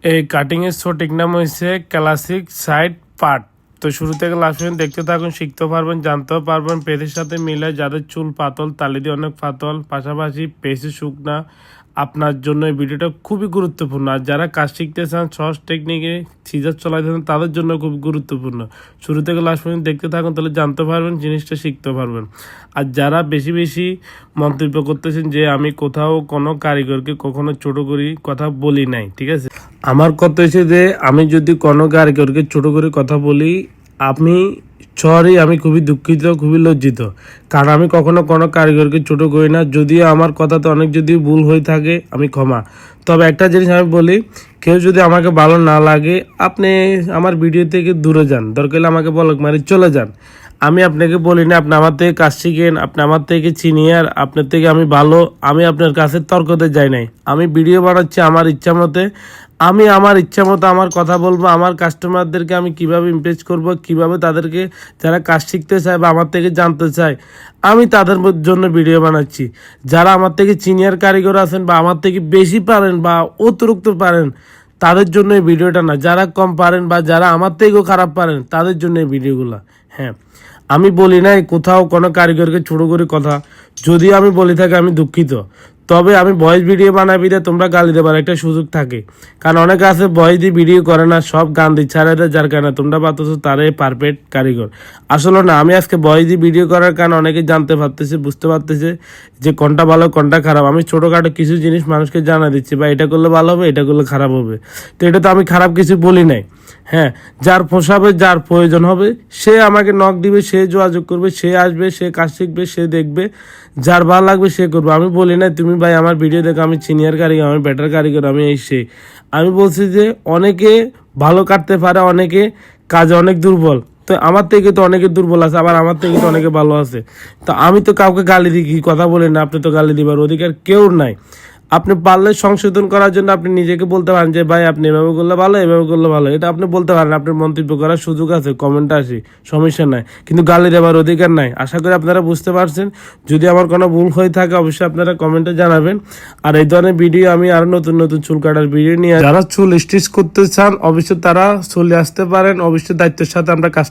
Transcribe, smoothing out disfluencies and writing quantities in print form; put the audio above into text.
এই কাটিং এর সঠিক নাম হয়েছে ক্লাসিক সাইড পার্ট। তো শুরু থেকে লাস্ট পর্যন্ত দেখতে থাকুন, শিখতে পারবেন, জানতেও পারবেন। পেজের সাথে মিলে যাদের চুল পাতল, তালি দিয়ে অনেক পাতল, পাশাপাশি পেজে শুকনা, আপনার জন্য এই ভিডিওটা খুবই গুরুত্বপূর্ণ। আর যারা কাজ শিখতে চান, সহজ টেকনিকে সিজার চলাইতে চান, তাদের জন্য খুব গুরুত্বপূর্ণ। শুরু থেকে লাস্ট পর্যন্ত দেখতে থাকুন, তাহলে জানতে পারবেন, জিনিসটা শিখতে পারবেন। আর যারা বেশি বেশি মন্তব্য করতেছেন যে আমি কোথাও কোনো কারিগরকে কখনো ছোট করি কথা বলি নাই, ঠিক আছে? আমার কথা হচ্ছে যে আমি যদি কোনো কারিগরকে ছোট করে কথা বলি, আমি খুবই দুঃখিত, খুবই লজ্জিত। কারণ আমি কখনো কোনো কারিগরকে ছোট করি না। যদিও আমার কথাতে অনেক যদি ভুল হয়ে থাকে, আমি ক্ষমা। তবে একটা জিনিস আমি বলি, কেউ যদি আমাকে ভালো না লাগে, আপনি আমার ভিডিও থেকে দূরে যান, দরকার হলে আমাকে বলক মারি চলে যান। আমি আপনাকে বলি না আপনি আমার থেকে কাজ শিখেন, আপনি আমার থেকে সিনিয়র, আপনার থেকে আমি ভালো। আমি আপনার কাছে তর্কতে যাই নাই। আমি ভিডিও বানাচ্ছি আমার ইচ্ছা মতে। আমি আমার ইচ্ছা মতো আমার কথা বলবো। আমার কাস্টমারদেরকে আমি কিভাবে ইমপ্রেস করব, কিভাবে তাদেরকে, যারা কাজ শিখতে চায় বা আমার থেকে জানতে চায়, আমি তাদের জন্য ভিডিও বানাচ্ছি। যারা আমার থেকে সিনিয়র কারিগর আছেন বা আমার থেকে বেশি পারেন বা অতিরিক্ত পারেন, তাদের জন্য এই ভিডিওটা না। যারা কম পারেন বা যারা আমার থেকেও খারাপ পারেন, তাদের জন্য এই ভিডিওগুলো। হ্যাঁ, আমি বলি নাই কোথাও কোনো কারিগরকে ছোটো করে কথা। যদিও আমি বলি থাকি, আমি দুঃখিত। তবে আমি ভয়েস ভিডিও বানাই বিদে তোমরা গালি দেবার একটা সুযোগ থাকে। কারণ অনেকে আছে ভয়েস দিয়ে ভিডিও করে না, সব গান দিয়ে ছাড়া দেয়, যার কারণে তোমরা পাচ্ছ তারাই পারফেক্ট কারিগর। আসলে না, আমি আজকে ভয়েস দিয়ে ভিডিও করার কারণে অনেকে জানতে পারতেছে, বুঝতে পারতেছে যে কোনটা ভালো কোনটা খারাপ। আমি ছোটোখাটো কিছু জিনিস মানুষকে জানা দিচ্ছি, বা এটা করলে ভালো হবে, এটা করলে খারাপ হবে। তো এটা তো আমি খারাপ কিছু বলি নাই। হ্যাঁ, যার পোষাবে, যার প্রয়োজন হবে, সে আমাকে নক দিবে, সে যোগাযোগ করবে, সে আসবে, সে কাজ শিখবে, সে দেখবে, যার ভালো লাগবে সে করবে। আমি বলি না তুমি ভাই আমার ভিডিও দেখো আমি সিনিয়র কারিগর, আমি বেটার কারিগর, আমি এই সে। আমি বলছি যে অনেকে ভালো কাটতে পারে, অনেকে কাজে অনেক দুর্বল। তো আমার থেকে তো অনেকে দুর্বল আছে, আবার আমার থেকে তো অনেকে ভালো আছে। তো আমি তো কাউকে গালি দিই কি কথা বলি না, আপনি তো গালি দিবার অধিকার কেউ নাই। আপনি পারলে সংশোধন করার জন্য আপনি নিজেকে বলতে পারেন যে ভাই আপনি এভাবে করলে ভালো, এভাবে করলে ভালো। এটা আপনি বলতে পারেন, আপনার মন্তব্য করার সুযোগ আছে, কমেন্ট আসে, সমস্যা নাই। কিন্তু গালি দেওয়ার অধিকার নাই। আশা করি আপনারা বুঝতে পারছেন। যদি আমার কোনো ভুল হয়ে থাকে অবশ্যই আপনারা কমেন্টে জানাবেন। আর এই ধরনের ভিডিও আমি আরো নতুন নতুন চুল কাটার ভিডিও নিয়ে, যারা চুল স্টিচ করতে চান অবশ্যই তারা চলে আসতে পারেন। অবশ্যই দায়িত্বের সাথে আমরা কাজ